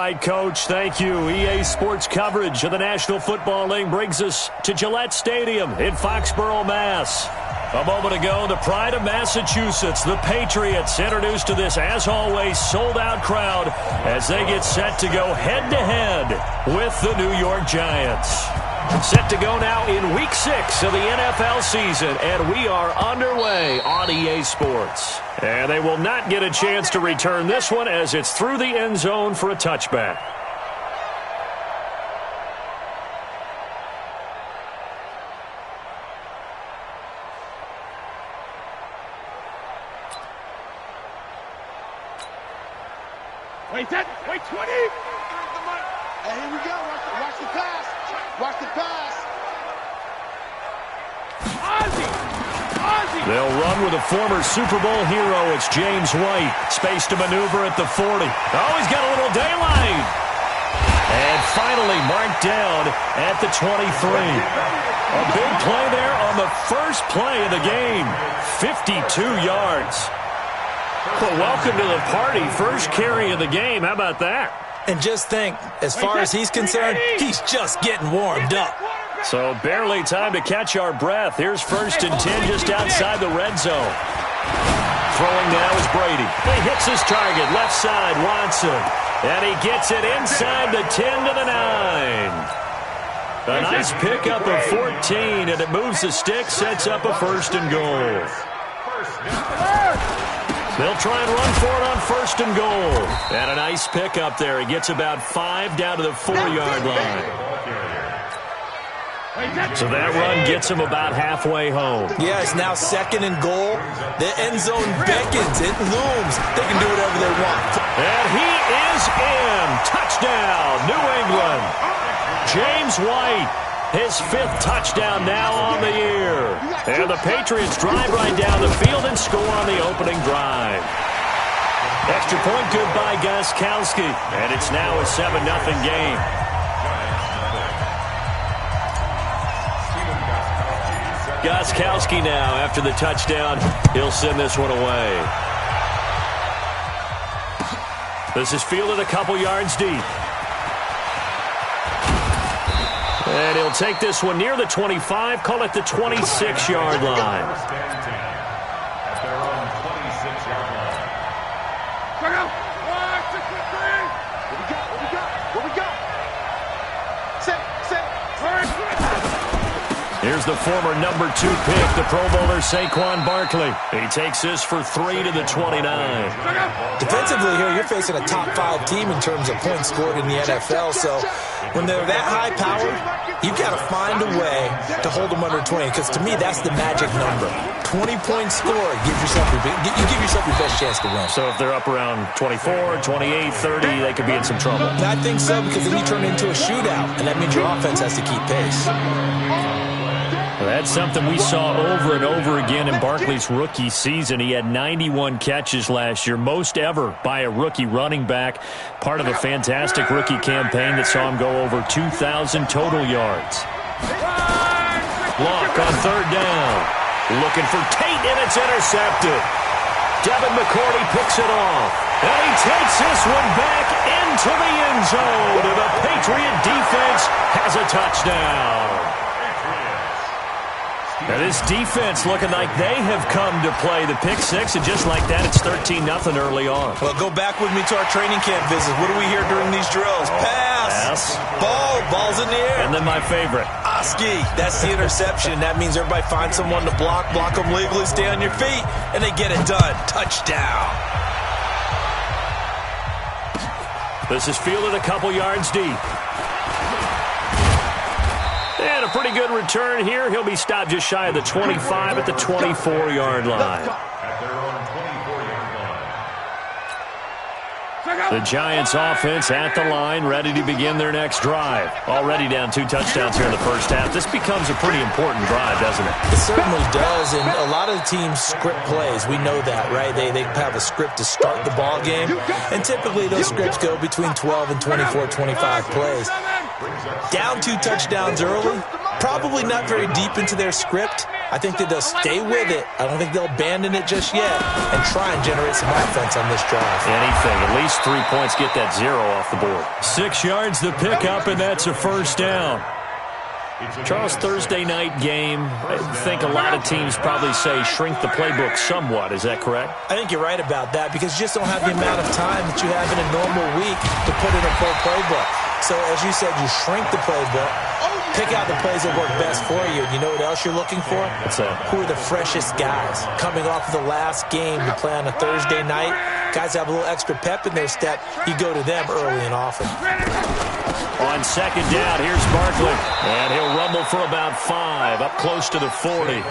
right, Coach. Thank you. EA Sports coverage of the National Football League brings us to Gillette Stadium in Foxborough, Mass. A moment ago, the pride of Massachusetts, the Patriots, introduced to this, as always, sold-out crowd as they get set to go head-to-head with the New York Giants. Set to go now in Week 6 of the NFL season, and we are underway on EA Sports. And they will not get a chance to return this one as it's through the end zone for a touchback. Wait 10, wait 20. And here we go. Watch the pass. Watch the pass. Ozzie. They'll run with a former Super Bowl hero. It's James White. Space to maneuver at the 40. Oh, he's got a little daylight. And finally marked down at the 23. A big play there on the first play of the game. 52 yards. Well, welcome to the party. First carry of the game. How about that? And just think, as far as he's concerned, he's just getting warmed up. So barely time to catch our breath. Here's 1st and 10 just outside the red zone. Throwing now is Brady. He hits his target, left side, Watson. And he gets it inside the 10 to the 9. A nice pickup of 14, and it moves the stick, sets up a 1st and goal. They'll try and run for it on 1st and goal. And a nice pickup there. He gets about 5 down to the 4-yard line. So that run gets him about halfway home. Yeah, it's now 2nd and goal. The end zone beckons. It looms. They can do whatever they want. And he is in. Touchdown, New England. James White, his 5th touchdown now on the year. And the Patriots drive right down the field and score on the opening drive. Extra point good by Gostkowski. And it's now a 7-0 game. Gostkowski now, after the touchdown, he'll send this one away. This is fielded a couple yards deep. And he'll take this one near the 25, call it the 26-yard line. Here's the former number 2 pick, the Pro Bowler Saquon Barkley. He takes this for 3 to the 29. Defensively here, you're facing a top 5 team in terms of points scored in the NFL. So when they're that high powered, you've got to find a way to hold them under 20. Because to me, that's the magic number. 20-point score gives yourself you give yourself your best chance to win. So if they're up around 24, 28, 30, they could be in some trouble. I think so, because then you turn into a shootout, and that means your offense has to keep pace. That's something we saw over and over again in Barkley's rookie season. He had 91 catches last year, most ever by a rookie running back, part of a fantastic rookie campaign that saw him go over 2,000 total yards. Block on 3rd down. Looking for Tate, and it's intercepted. Devin McCourty picks it off. And he takes this one back into the end zone. And the Patriot defense has a touchdown. Now this defense looking like they have come to play the pick 6, and just like that, it's 13-0 early on. Well, go back with me to our training camp visit. What do we hear during these drills? Pass. Ball's in the air. And then my favorite. Oski. That's the interception. That means everybody finds someone to block them legally, stay on your feet, and they get it done. Touchdown. This is fielded a couple yards deep. And a pretty good return here. He'll be stopped just shy of the 25 at the 24-yard line. The Giants offense at the line, ready to begin their next drive. Already down 2 touchdowns here in the first half. This becomes a pretty important drive, doesn't it? It certainly does, and a lot of the teams script plays. We know that, right? They have a script to start the ball game, and typically those scripts go between 12 and 24, 25 plays. Down 2 touchdowns early, probably not very deep into their script. I think that they'll stay with it. I don't think they'll abandon it just yet and try and generate some offense on this drive. Anything. At least 3 points, get that 0 off the board. 6 yards the pickup, and that's a first down. Charles, Thursday night game, I think a lot of teams probably say shrink the playbook somewhat. Is that correct? I think you're right about that because you just don't have the amount of time that you have in a normal week to put in a full playbook. So, as you said, you shrink the playbook, pick out the plays that work best for you. And you know what else you're looking for? What's that? Who are the freshest guys? Coming off of the last game you play on a Thursday night, guys have a little extra pep in their step. You go to them early and often. On second down, here's Barkley. And he'll rumble for about 5, up close to the 40.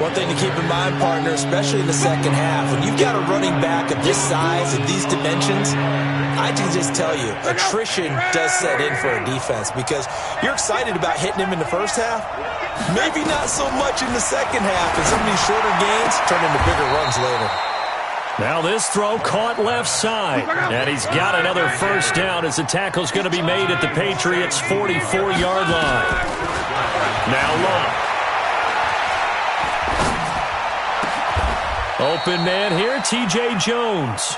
One thing to keep in mind, partner, especially in the second half, when you've got a running back of this size and these dimensions, I can just tell you, attrition does set in for a defense because you're excited about hitting him in the first half. Maybe not so much in the second half, and some of these shorter gains turn into bigger runs later. Now this throw caught left side, and he's got another first down as the tackle's going to be made at the Patriots' 44-yard line. Now Love. Open man here, T.J. Jones.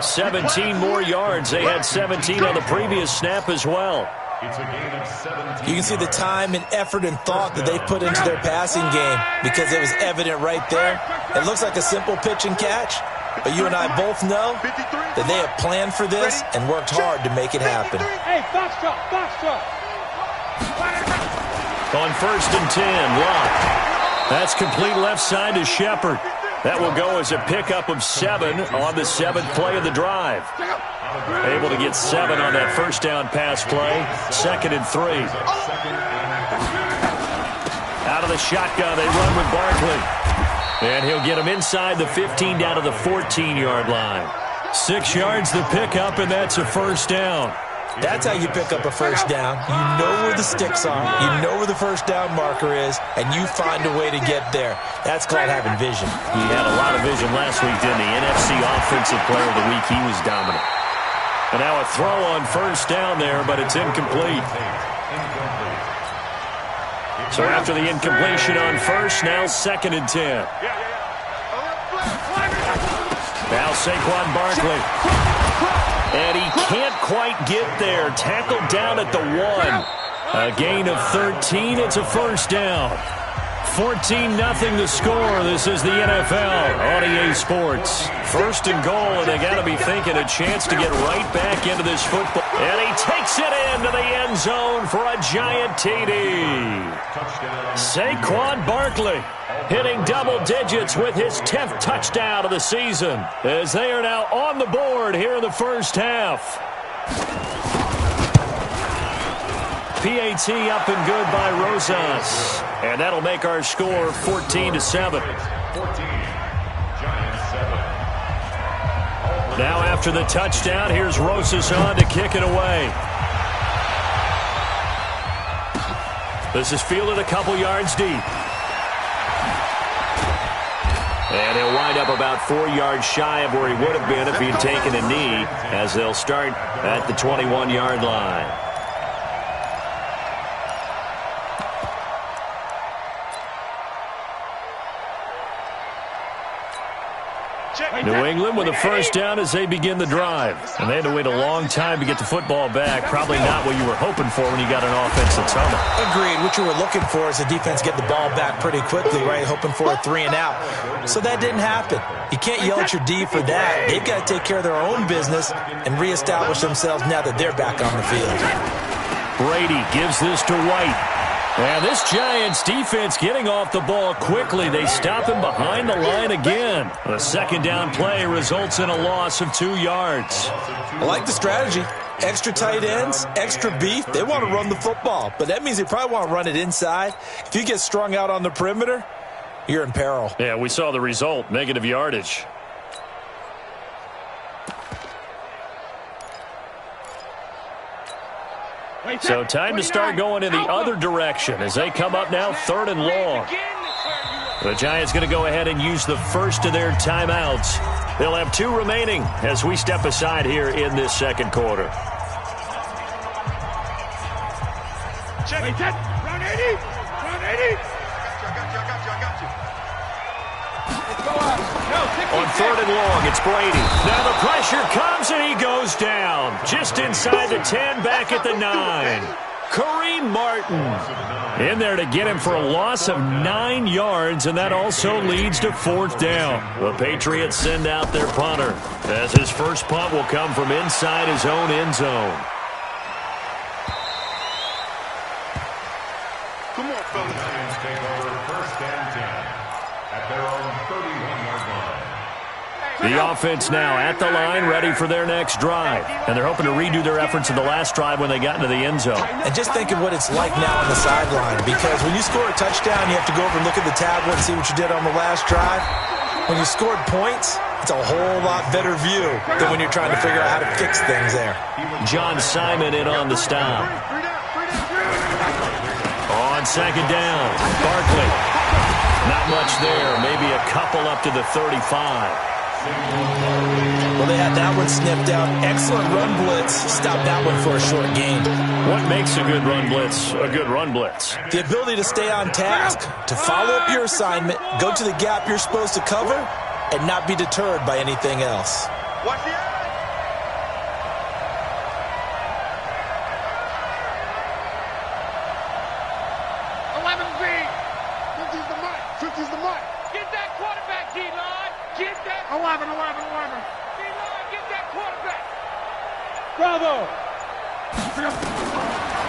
17 more yards. They had 17 on the previous snap as well. You can see the time and effort and thought that they put into their passing game because it was evident right there. It looks like a simple pitch and catch, but you and I both know that they have planned for this and worked hard to make it happen. Hey, box truck. On 1st and 10, Love. That's complete left side to Shepard. That will go as a pickup of 7 on the 7th play of the drive. Able to get 7 on that first down pass play. 2nd and 3. Out of the shotgun, they run with Barkley. And he'll get him inside the 15 down to the 14-yard line. 6 yards the pickup, and that's a first down. That's how you pick up a first down. You know where the sticks are. You know where the first down marker is, and you find a way to get there. That's called having vision. He had a lot of vision last week, didn't he? NFC Offensive Player of the Week, he was dominant. And now a throw on first down there, but it's incomplete. So after the incompletion on first, now 2nd and 10. Now Saquon Barkley. And he can't quite get there. Tackled down at the 1. A gain of 13. It's a first down. 14-0 the score. This is the NFL on EA Sports. 1st and goal, and they got to be thinking a chance to get right back into this football. And he takes it into the end zone for a giant TD. Saquon Barkley hitting double digits with his 10th touchdown of the season as they are now on the board here in the first half. PAT up and good by Rosas. And that'll make our score 14-7. Now after the touchdown, here's Rosas on to kick it away. This is fielded a couple yards deep. And he'll wind up about 4 yards shy of where he would have been if he had taken a knee, as they'll start at the 21-yard line. New England with a first down as they begin the drive. And they had to wait a long time to get the football back. Probably not what you were hoping for when you got an offense that's humming. Agreed. What you were looking for is the defense get the ball back pretty quickly, right? Hoping for a 3 and out. So that didn't happen. You can't yell at your D for that. They've got to take care of their own business and reestablish themselves now that they're back on the field. Brady gives this to White. And this Giants defense getting off the ball quickly. They stop him behind the line again. The 2nd down play results in a loss of 2 yards. I like the strategy. Extra tight ends, extra beef. They want to run the football, but that means they probably want to run it inside. If you get strung out on the perimeter, you're in peril. Yeah, we saw the result, negative yardage. So time to start going in the other direction as they come up now 3rd and long. The Giants going to go ahead and use the first of their timeouts. They'll have 2 remaining as we step aside here in this 2nd quarter. Check it. Round 80. Round 80. On 3rd and long, it's Brady. Now the pressure comes, and he goes down. Just inside the 10, back at the 9. Kareem Martin in there to get him for a loss of 9 yards, and that also leads to 4th down. The Patriots send out their punter, as his first punt will come from inside his own end zone. Come on, fellas. Lions take over 1st and 10 at their own 31-yard line. The offense now at the line, ready for their next drive. And they're hoping to redo their efforts in the last drive when they got into the end zone. And just think of what it's like now on the sideline, because when you score a touchdown, you have to go over and look at the tablet and see what you did on the last drive. When you scored points, it's a whole lot better view than when you're trying to figure out how to fix things there. John Simon in on the stop. On 2nd down, Barkley. Not much there, maybe a couple up to the 35. Well, they had that one sniffed out. Excellent run blitz. Stopped that one for a short gain. What makes a good run blitz a good run blitz? The ability to stay on task, to follow up your assignment, go to the gap you're supposed to cover, and not be deterred by anything else. Watch the eye. Get that quarterback, D-line. Get that. 11. D-line, get that quarterback. Bravo.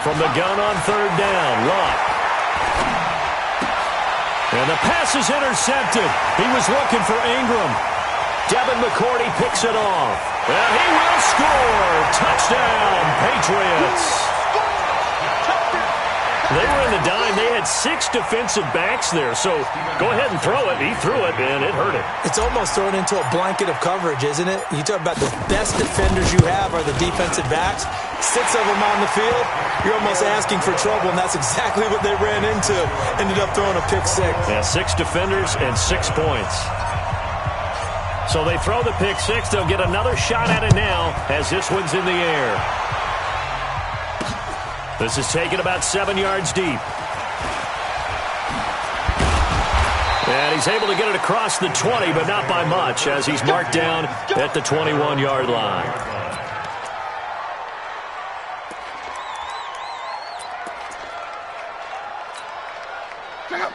From the gun on 3rd down, Lott. And the pass is intercepted. He was looking for Ingram. Devin McCourty picks it off. And he will score. Touchdown, Patriots. They were in the dime. They had 6 defensive backs there, so go ahead and throw it. He threw it, and it hurt him. It's almost thrown into a blanket of coverage, isn't it? You talk about the best defenders you have are the defensive backs. 6 of them on the field. You're almost asking for trouble, and that's exactly what they ran into. Ended up throwing a pick 6. Yeah, 6 defenders and 6 points. So they throw the pick 6. They'll get another shot at it now as this one's in the air. This is taken about 7 yards deep. And he's able to get it across the 20, but not by much, as he's marked down at the 21-yard line.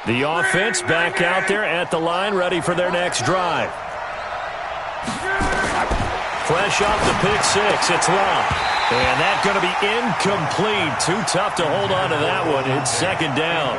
The offense back out there at the line, ready for their next drive. Fresh off the pick 6, it's Lott. And that's going to be incomplete. Too tough to hold on to that one. It's 2nd down.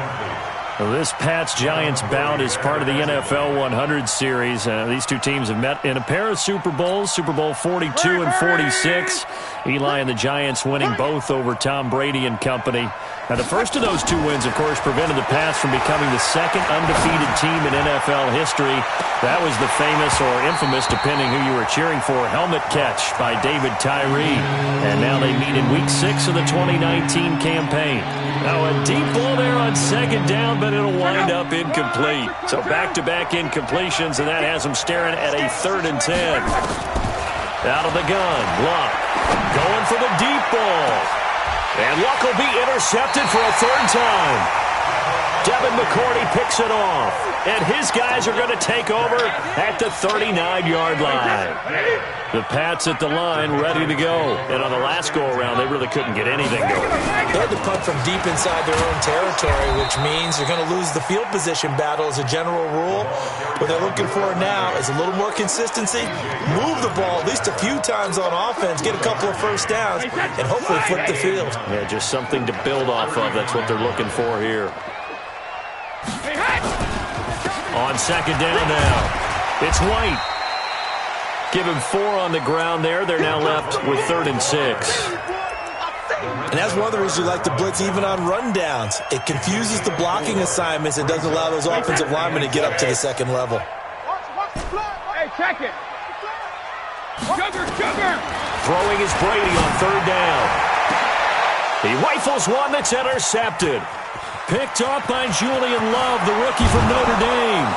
Well, this Pats-Giants bout is part of the NFL 100 series. These two teams have met in a pair of Super Bowls, Super Bowl 42 and 46. Eli and the Giants winning both over Tom Brady and company. Now, the first of those 2 wins, of course, prevented the Pats from becoming the 2nd undefeated team in NFL history. That was the famous or infamous, depending who you were cheering for, helmet catch by David Tyree. And now they meet in Week 6 of the 2019 campaign. Now, a deep ball there on 2nd down, but it'll wind up incomplete. So back-to-back incompletions, and that has them staring at a 3rd and 10. Out of the gun, Luck going for the deep ball. And Luck will be intercepted for a 3rd time. Devin McCourty picks it off. And his guys are going to take over at the 39-yard line. The Pats at the line ready to go. And on the last go-around, they really couldn't get anything going. They had to punt from deep inside their own territory, which means they're going to lose the field position battle as a general rule. What they're looking for now is a little more consistency, move the ball at least a few times on offense, get a couple of 1st downs, and hopefully flip the field. Yeah, just something to build off of. That's what they're looking for here. On 2nd down now, it's White. Give him 4 on the ground there. They're now left with 3rd and 6. And that's one of the reasons you like to blitz even on rundowns. It confuses the blocking assignments and doesn't allow those offensive linemen to get up to the 2nd level. Hey, check it. Sugar. Throwing is Brady on 3rd down. He rifles one that's intercepted. Picked off by Julian Love, the rookie from Notre Dame.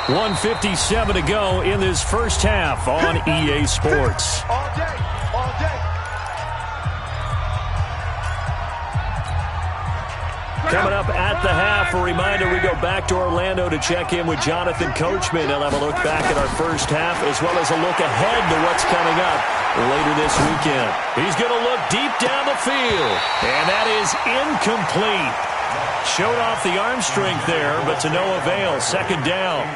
1:57 to go in this first half on EA Sports. All day. Coming up at the half, a reminder, we go back to Orlando to check in with Jonathan Coachman. He'll have a look back at our first half as well as a look ahead to what's coming up later this weekend. He's going to look deep down the field, and that is incomplete. Showed off the arm strength there, but to no avail. Second down.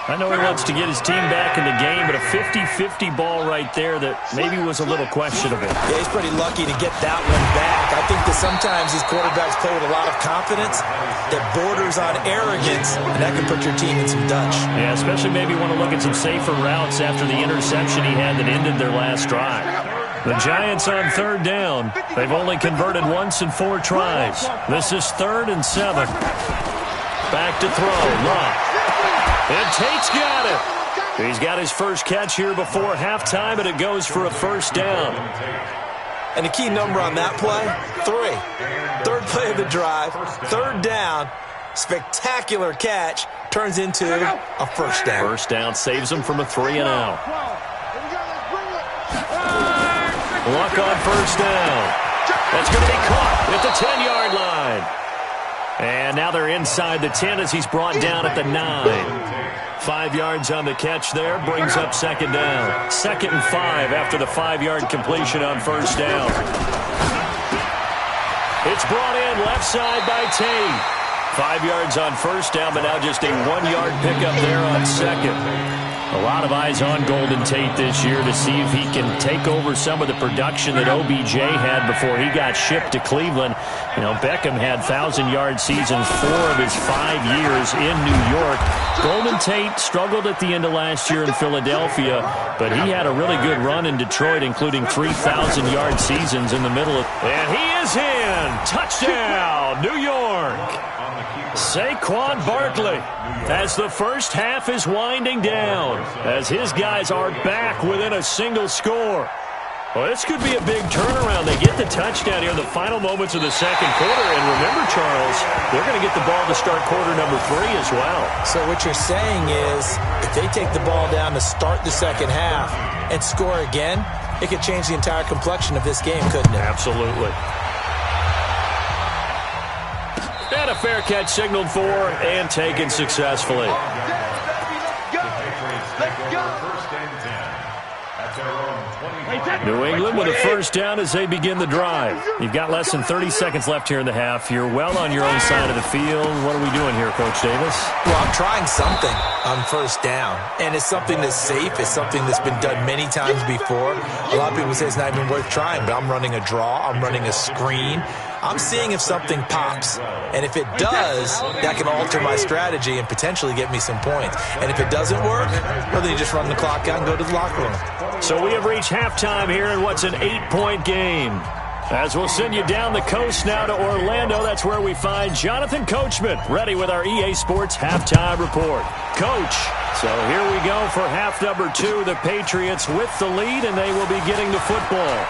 I know he wants to get his team back in the game, but a 50-50 ball right there that maybe was a little questionable. Yeah, he's pretty lucky to get that one back. I think that sometimes these quarterbacks play with a lot of confidence that borders on arrogance, and that can put your team in some Dutch. Yeah, especially maybe want to look at some safer routes after the interception he had that ended their last drive. The Giants on third down. They've only converted once in 4 tries. This is 3rd and 7. Back to throw. Love. And Tate's got it. He's got his first catch here before halftime, and it goes for a first down. And the key number on that play, 3. Third play of the drive, 3rd down, spectacular catch, turns into a first down. First down saves him from a 3-and-out. Luck on first down. That's going to be caught at the 10-yard line. And now they're inside the 10 as he's brought down at the 9. 5 yards on the catch there, brings up second down. 2nd and 5 after the 5-yard completion on first down. It's brought in left side by Tate. 5 yards on first down, but now just a 1-yard pickup there on second. A lot of eyes on Golden Tate this year to see if he can take over some of the production that OBJ had before he got shipped to Cleveland. You know, Beckham had 1,000-yard seasons 4 of his 5 years in New York. Golden Tate struggled at the end of last year in Philadelphia, but he had a really good run in Detroit, including 3,000-yard seasons in the middle of. And he is in! Touchdown, New York! Saquon Barkley, as the first half is winding down, as his guys are back within a single score. Well, this could be a big turnaround. They get the touchdown here in the final moments of the second quarter. And remember, Charles, they're going to get the ball to start quarter number 3 as well. So what you're saying is if they take the ball down to start the second half and score again, it could change the entire complexion of this game, couldn't it? Absolutely. And a fair catch signaled for and taken successfully. New England with a first down as they begin the drive. You've got less than 30 seconds left here in the half. You're well on your own side of the field. What are we doing here, Coach Davis? Well, I'm trying something on first down, and it's something that's safe. It's something that's been done many times before. A lot of people say it's not even worth trying, but I'm running a draw. I'm running a screen. I'm seeing if something pops, and if it does, that can alter my strategy and potentially get me some points. And if it doesn't work, well, then you just run the clock out and go to the locker room. So we have reached halftime here in what's an 8-point game. As we'll send you down the coast now to Orlando, that's where we find Jonathan Coachman, ready with our EA Sports Halftime Report. Coach, so here we go for half number 2. The Patriots with the lead, and they will be getting the football.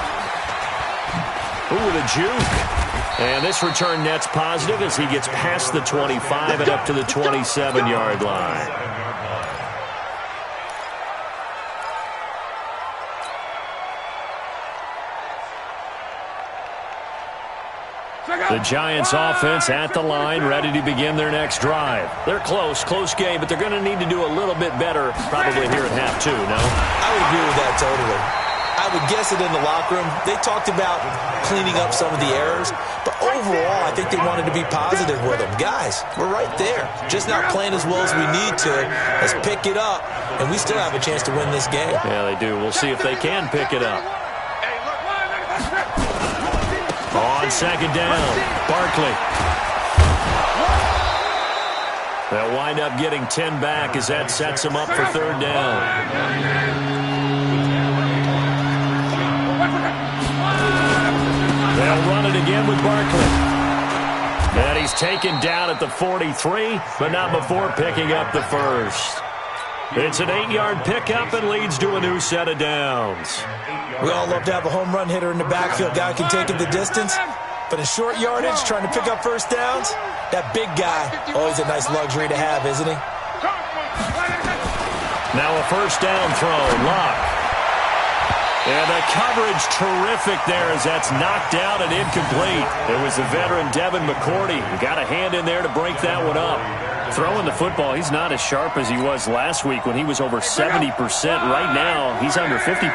Ooh, the juke. And this return net's positive as he gets past the 25 and up to the 27-yard line. The Giants offense at the line, ready to begin their next drive. They're close game, but they're going to need to do a little bit better probably here at half 2, no? I would agree with that totally. I would guess it in the locker room. They talked about cleaning up some of the errors, but overall, I think they wanted to be positive with them. Guys, we're right there. Just not playing as well as we need to. Let's pick it up, and we still have a chance to win this game. Yeah, they do. We'll see if they can pick it up. On second down, Barkley. They'll wind up getting 10 back as that sets them up for third down. They'll run it again with Barkley. And he's taken down at the 43, but not before picking up the first. It's an 8-yard pickup and leads to a new set of downs. We all love to have a home run hitter in the backfield. Guy can take it the distance. But in short yardage, trying to pick up first downs, that big guy, always a nice luxury to have, isn't he? Now a first down throw. Lock. And the coverage terrific there as that's knocked out and incomplete. It was the veteran Devin McCourty who got a hand in there to break that one up. Throwing the football, he's not as sharp as he was last week when he was over 70%. Right now, he's under 50%.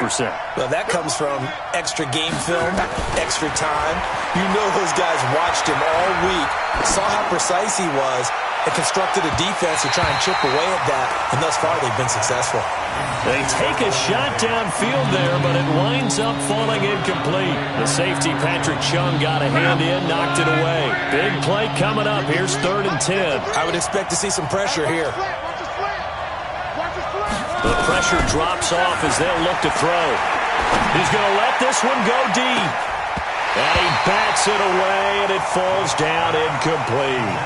Well, that comes from extra game film, extra time. You know those guys watched him all week, saw how precise he was, and constructed a defense to try and chip away at that, and thus far they've been successful. They take a shot downfield there, but it winds up falling incomplete. The safety, Patrick Chung, got a hand in, knocked it away. Big play coming up. Here's 3rd and 10. I would expect to see some pressure here. The pressure drops off as they'll look to throw. He's going to let this one go deep. And he bats it away, and it falls down incomplete.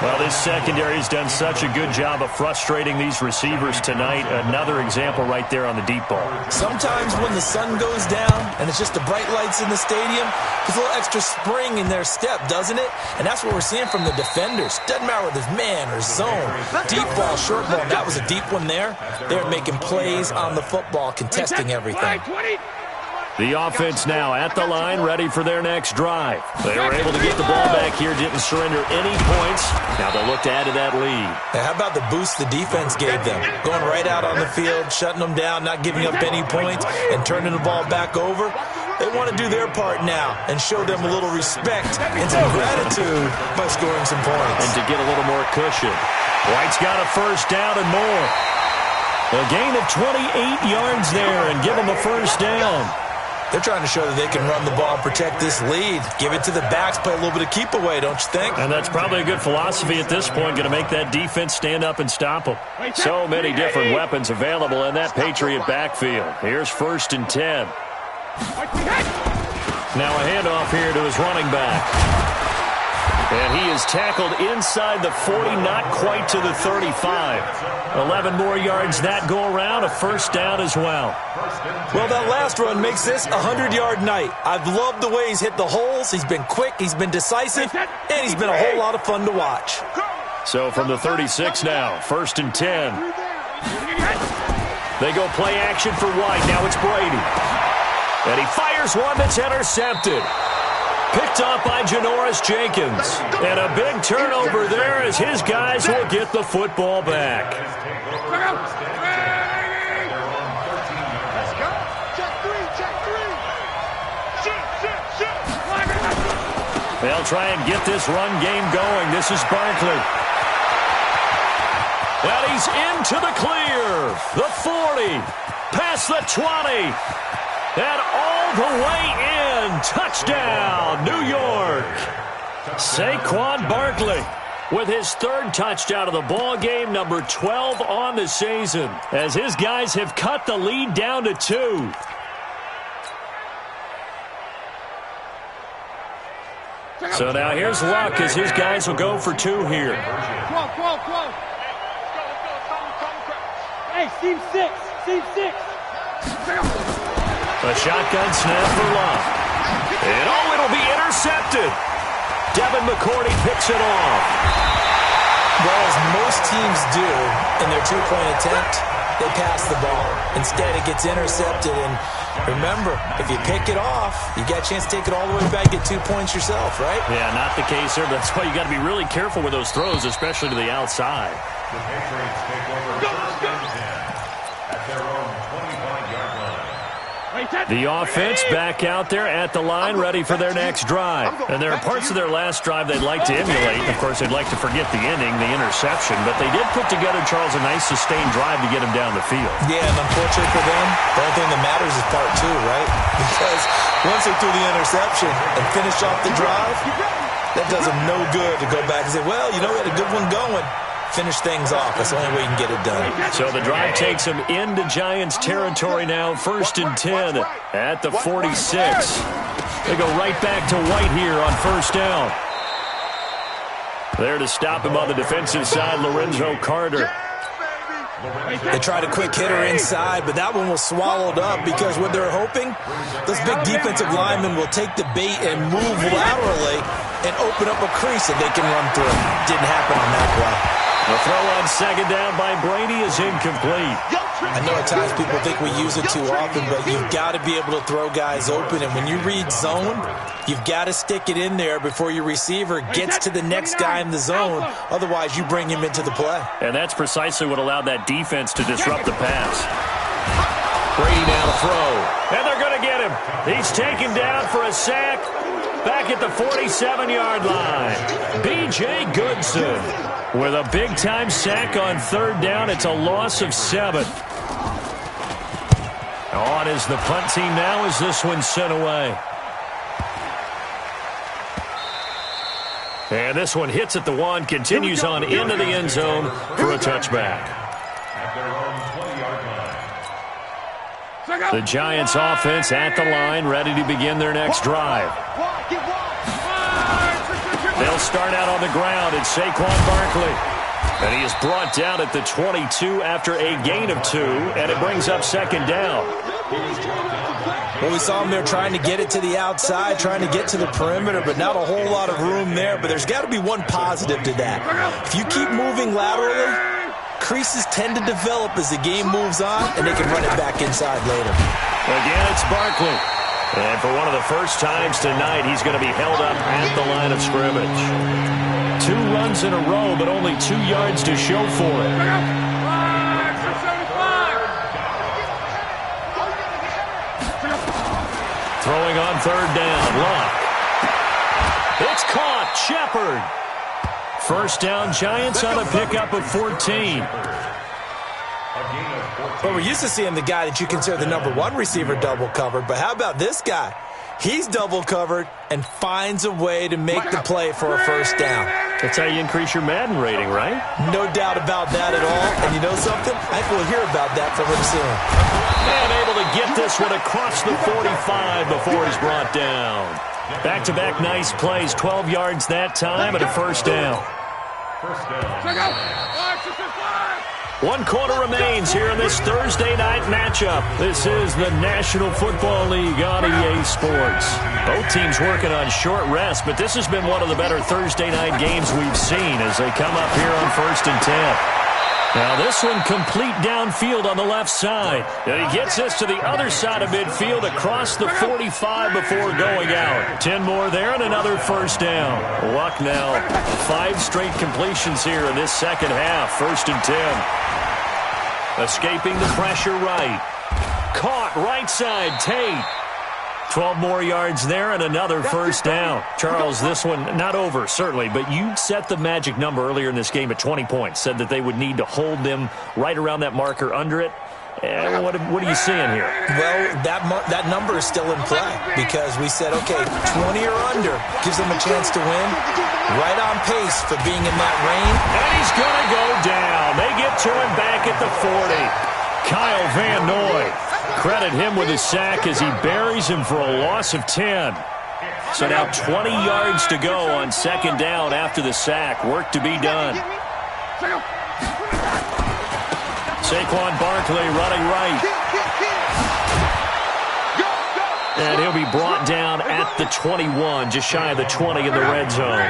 Well, this secondary has done such a good job of frustrating these receivers tonight. Another example right there on the deep ball. Sometimes when the sun goes down and it's just the bright lights in the stadium, there's a little extra spring in their step, doesn't it? And that's what we're seeing from the defenders. Doesn't matter whether it's man or zone. Deep ball, short ball. That was a deep one there. They're making plays on the football, contesting everything. The offense now at the line, ready for their next drive. They were able to get the ball back here, didn't surrender any points. Now they'll look to add to that lead. How about the boost the defense gave them? Going right out on the field, shutting them down, not giving up any points, and turning the ball back over. They want to do their part now and show them a little respect and some gratitude by scoring some points. And to get a little more cushion. White's got a first down and more. A gain of 28 yards there and give them a first down. They're trying to show that they can run the ball, protect this lead, give it to the backs, play a little bit of keep away, don't you think? And that's probably a good philosophy at this point, going to make that defense stand up and stop them. So many different weapons available in that Patriot backfield. Here's 1st and 10. Now a handoff here to his running back. And he is tackled inside the 40, not quite to the 35. 11 more yards that go around, a first down as well. Well, that last run makes this a 100-yard night. I've loved the way he's hit the holes. He's been quick, he's been decisive, and he's been a whole lot of fun to watch. So from the 36 now, 1st and 10. They go play action for White. Now it's Brady. And he fires one that's intercepted. Picked up by Janoris Jenkins. And a big turnover there as his guys will get the football back. They'll try and get this run game going. This is Barkley. And he's into the clear. The 40. Past the 20. And all the way in. Touchdown, New York. Saquon Barkley with his 3rd touchdown of the ball game, number 12 on the season, as his guys have cut the lead down to 2. So now here's Luck as his guys will go for 2 here. Hey, Team 6. Team 6. A shotgun snap for Luck. And it'll be intercepted. Devin McCourty picks it off. Well, as most teams do in their 2-point attempt, they pass the ball. Instead, it gets intercepted. And remember, if you pick it off, you got a chance to take it all the way back, get 2 points yourself, right? Yeah, not the case here. But that's why you got to be really careful with those throws, especially to the outside. The Patriots take over 1st and 10 at their own 25-yard line. The offense back out there at the line, ready for their next drive. And there are parts of their last drive they'd like to emulate. Of course, they'd like to forget the inning, the interception. But they did put together, Charles, a nice sustained drive to get him down the field. Yeah, and unfortunately for them, the only thing that matters is part 2, right? Because once they threw the interception and finished off the drive, that does them no good to go back and say, well, you know, we had a good one going. Finish things off. That's the only way you can get it done. So the drive takes them into Giants territory now. 1st and 10 at the 46. They go right back to White here on 1st down. There to stop him on the defensive side, Lorenzo Carter. They tried a quick hitter inside, but that one was swallowed up because what they're hoping, those big defensive linemen will take the bait and move laterally and open up a crease that they can run through. Didn't happen on that play. The throw on second down by Brady is incomplete. I know at times people think we use it too often, but you've got to be able to throw guys open. And when you read zone, you've got to stick it in there before your receiver gets to the next guy in the zone. Otherwise, you bring him into the play. And that's precisely what allowed that defense to disrupt the pass. Brady now to throw. And they're going to get him. He's taken down for a sack back at the 47-yard line. B.J. Goodson with a big-time sack on third down. It's a loss of 7. On is the punt team now as this one's sent away. And this one hits at the 1, continues on into the end zone for a touchback. The Giants offense at the line, ready to begin their next drive. They'll start out on the ground. It's Saquon Barkley. And he is brought down at the 22 after a gain of 2, and it brings up second down. Well, we saw him there trying to get it to the outside, trying to get to the perimeter, but not a whole lot of room there. But there's got to be one positive to that. If you keep moving laterally, creases tend to develop as the game moves on, and they can run it back inside later. Again, it's Barkley. And for one of the first times tonight, he's going to be held up at the line of scrimmage. 2 runs in a row, but only 2 yards to show for it. Throwing on third down, Luck. It's caught, Shepard. First down, Giants on a pickup of 14. Well, we're used to seeing the guy that you consider the number 1 receiver double covered, but how about this guy? He's double covered and finds a way to make the play for a first down. That's how you increase your Madden rating, right? No doubt about that at all. And you know something? I think we'll hear about that from him soon. And able to get this one across the 45 before he's brought down. Back-to-back nice plays, 12 yards that time and a first down. 1 quarter remains here in this Thursday night matchup. This is the National Football League on EA Sports. Both teams working on short rest, but this has been one of the better Thursday night games we've seen as they come up here on 1st and 10. Now this one complete downfield on the left side. And he gets this to the other side of midfield across the 45 before going out. 10 more there and another first down. Luck now 5 straight completions here in this second half. 1st and 10. Escaping the pressure right. Caught right side, Tate. 12 more yards there and another first down. Charles, this one not over, certainly, but you set the magic number earlier in this game at 20 points. Said that they would need to hold them right around that marker under it. What are you seeing here? Well, that number is still in play because we said, okay, 20 or under gives them a chance to win. Right on pace for being in that range. And he's going to go down. They get to him back at the 40. Kyle Van Noy. Credit him with a sack as he buries him for a loss of 10. So now 20 yards to go on second down after the sack. Work to be done. Saquon Barkley running right. And he'll be brought down at the 21, just shy of the 20 in the red zone.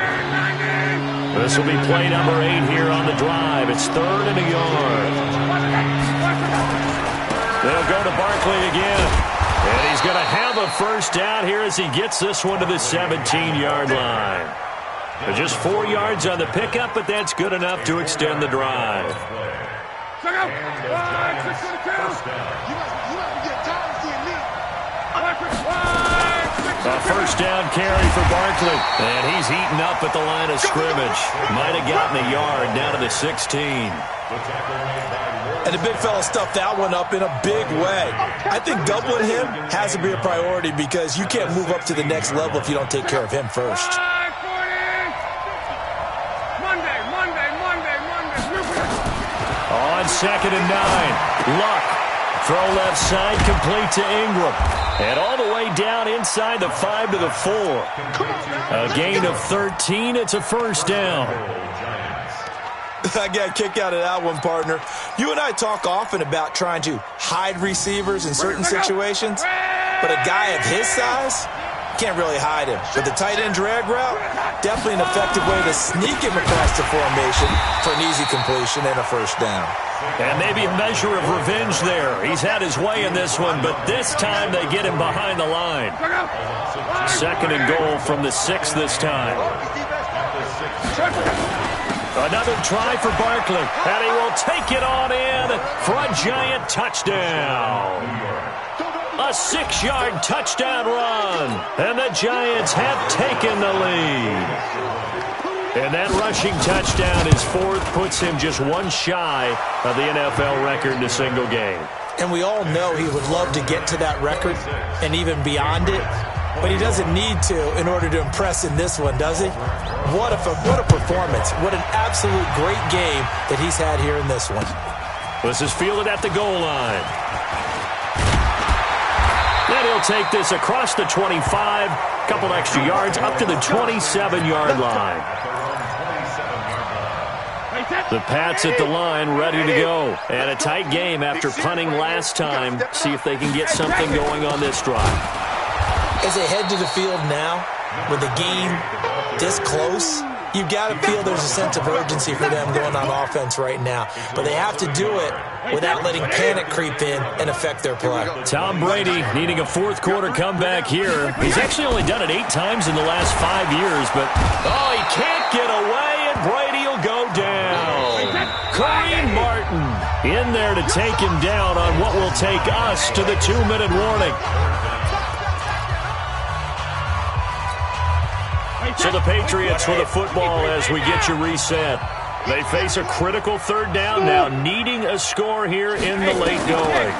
This will be play number 8 here on the drive. It's 3rd and a yard. They'll go to Barkley again. And he's going to have a first down here as he gets this one to the 17-yard line. Just 4 yards on the pickup, but that's good enough to extend the drive. A first down carry for Barkley. And he's eaten up at the line of scrimmage. Might have gotten a yard down to the 16. And the big fella stuffed that one up in a big way. I think doubling him has to be a priority because you can't move up to the next level if you don't take care of him first. On 2nd and 9, Luck. Throw left side, complete to Ingram. And all the way down inside the 5 to the 4. A gain of 13. It's a first down. I got a kick out of that one, partner. You and I talk often about trying to hide receivers in certain situations, but a guy of his size, Can't really hide him. But the tight end drag route, definitely an effective way to sneak him across the formation for an easy completion and a first down. And maybe a measure of revenge there. He's had his way in this one, but this time they get him behind the line. 2nd and goal from the 6 this time. Another try for Barkley, and he will take it on in for a giant touchdown. A 6-yard touchdown run, and the Giants have taken the lead. And that rushing touchdown, his 4th, puts him just one shy of the NFL record in a single game. And we all know he would love to get to that record and even beyond it, but he doesn't need to in order to impress in this one, does he? What a performance. What an absolute great game that he's had here in this one. This is fielded at the goal line. Then he'll take this across the 25, couple extra yards, up to the 27-yard line. The Pats at the line, ready to go. And a tight game after punting last time. See if they can get something going on this drive. As they head to the field now, with the game this close, you've got to feel there's a sense of urgency for them going on offense right now. But they have to do it without letting panic creep in and affect their play. Tom Brady needing a 4th quarter comeback here. He's actually only done it 8 times in the last 5 years, but he can't get away, and Brady will go down. Kareem Martin in there to take him down on what will take us to the 2-minute warning. So the Patriots with the football as we get you reset. They face a critical 3rd down now, needing a score here in the late going.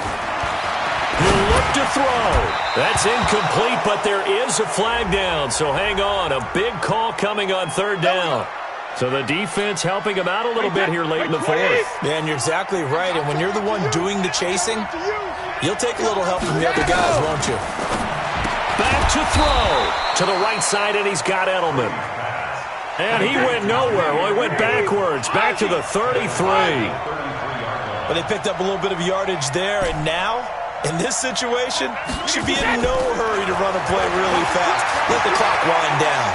He'll look to throw. That's incomplete, but there is a flag down, so hang on. A big call coming on 3rd down. So the defense helping him out a little bit here late in the 4th. Yeah, and you're exactly right. And when you're the one doing the chasing, you'll take a little help from the other guys, won't you? Back to throw. To the right side, and he's got Edelman. And he went nowhere. Well, he went backwards, back to the 33. But they picked up a little bit of yardage there, and now, in this situation, should be in no hurry to run a play really fast. Let the clock wind down.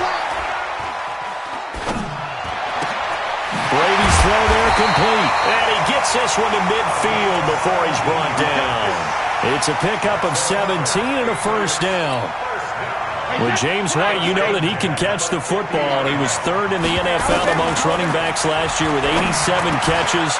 Brady's throw there complete. And he gets this one to midfield before he's brought down. It's a pickup of 17 and a first down. With James White, you know that he can catch the football. He was 3rd in the NFL amongst running backs last year with 87 catches.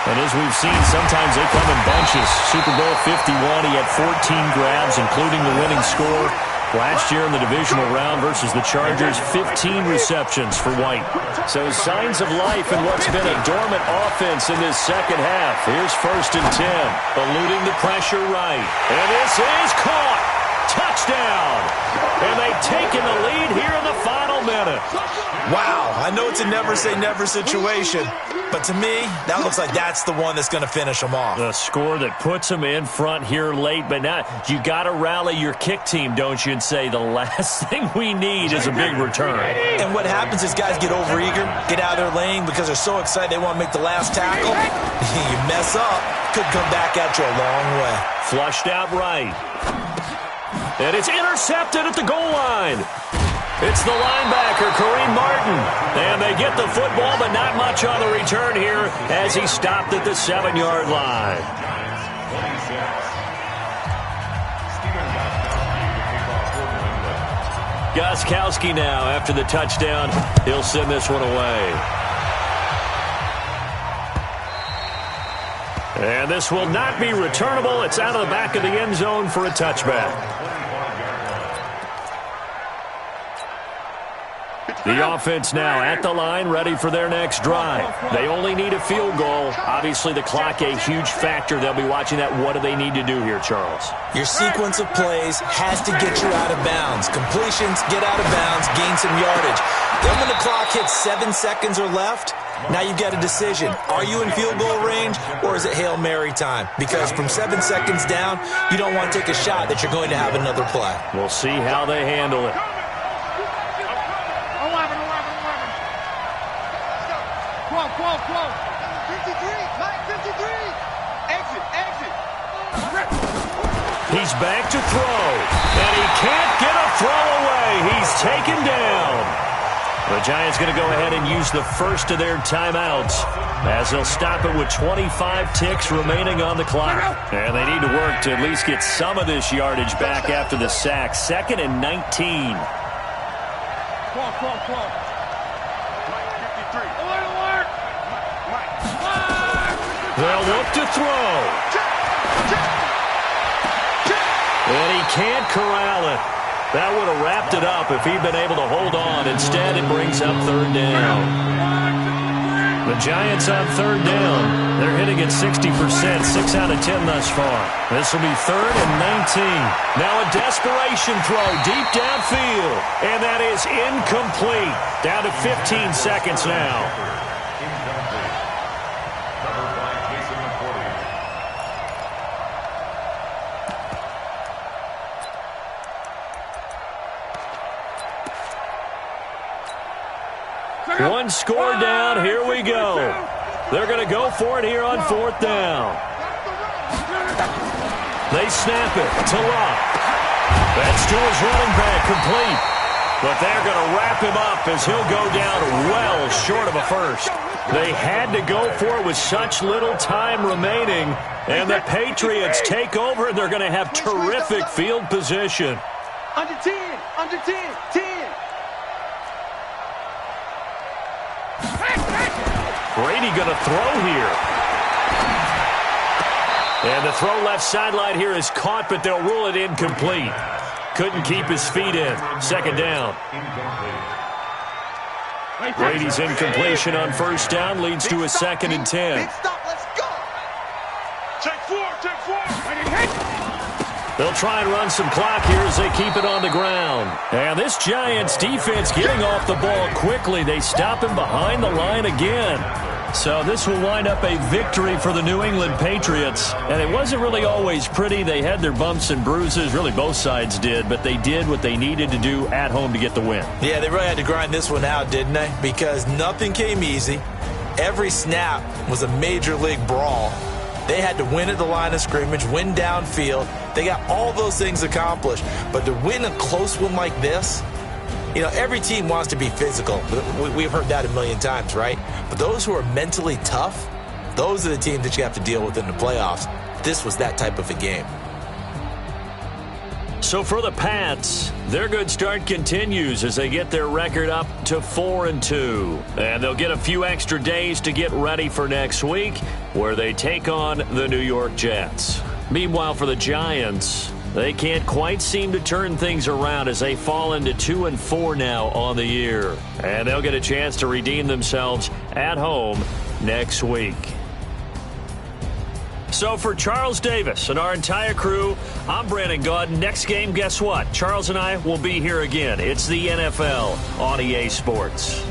And as we've seen, sometimes they come in bunches. Super Bowl 51, he had 14 grabs, including the winning score. Last year in the divisional round versus the Chargers, 15 receptions for White. So signs of life in what's been a dormant offense in this second half. Here's 1st and 10, eluding the pressure right. And this is caught. Touchdown. And they've taken the lead here in the final minute. Wow, I know it's a never-say-never situation, but to me, that looks like that's the one that's going to finish them off. The score that puts them in front here late, but now you got to rally your kick team, don't you, and say the last thing we need is a big return. And what happens is guys get overeager, get out of their lane because they're so excited they want to make the last tackle. You mess up, could come back at you a long way. Flushed out right. And it's intercepted at the goal line. It's the linebacker, Kareem Martin. And they get the football, but not much on the return here as he stopped at the 7-yard line. Gostkowski now after the touchdown. He'll send this one away. And this will not be returnable. It's out of the back of the end zone for a touchback. The offense now at the line, ready for their next drive. They only need a field goal. Obviously, the clock a huge factor. They'll be watching that. What do they need to do here, Charles? Your sequence of plays has to get you out of bounds. Completions, get out of bounds, gain some yardage. Then when the clock hits 7 seconds or left, now you've got a decision. Are you in field goal range, or is it Hail Mary time? Because from 7 seconds down, you don't want to take a shot that you're going to have another play. We'll see how they handle it. 53, Mike, 53. Exit. He's back to throw. And he can't get a throw away. He's taken down. The Giants going to go ahead and use the first of their timeouts as they'll stop it with 25 ticks remaining on the clock. And they need to work to at least get some of this yardage back after the sack. 2nd and 19. They'll look to throw. And he can't corral it. That would have wrapped it up if he'd been able to hold on. Instead, it brings up 3rd down. The Giants on 3rd down. They're hitting at 60%, 6 out of 10 thus far. This will be 3rd and 19. Now a desperation throw deep downfield. And that is incomplete. Down to 15 seconds now. One score down. Here we go. They're going to go for it here on 4th down. They snap it to Locke. That's to his running back, complete. But they're going to wrap him up as he'll go down well short of a first. They had to go for it with such little time remaining. And the Patriots take over, and they're going to have terrific field position. Under 10, 10. Brady going to throw here. And the throw left sideline here is caught, but they'll rule it incomplete. Couldn't keep his feet in. 2nd down. Brady's incompletion on 1st down leads to a 2nd and 10. Big stop, let's go. Take 4. They'll try and run some clock here as they keep it on the ground. And this Giants defense getting off the ball quickly. They stop him behind the line again. So this will wind up a victory for the New England Patriots. And it wasn't really always pretty. They had their bumps and bruises. Really, both sides did. But they did what they needed to do at home to get the win. Yeah, they really had to grind this one out, didn't they? Because nothing came easy. Every snap was a major league brawl. They had to win at the line of scrimmage, win downfield. They got all those things accomplished. But to win a close one like this, you know, every team wants to be physical. We've heard that a million times, right? But those who are mentally tough, those are the teams that you have to deal with in the playoffs. This was that type of a game. So for the Pats, their good start continues as they get their record up to 4-2. And they'll get a few extra days to get ready for next week, where they take on the New York Jets. Meanwhile, for the Giants, they can't quite seem to turn things around as they fall into 2-4 now on the year. And they'll get a chance to redeem themselves at home next week. So for Charles Davis and our entire crew, I'm Brandon Gaudin. Next game, guess what? Charles and I will be here again. It's the NFL on EA Sports.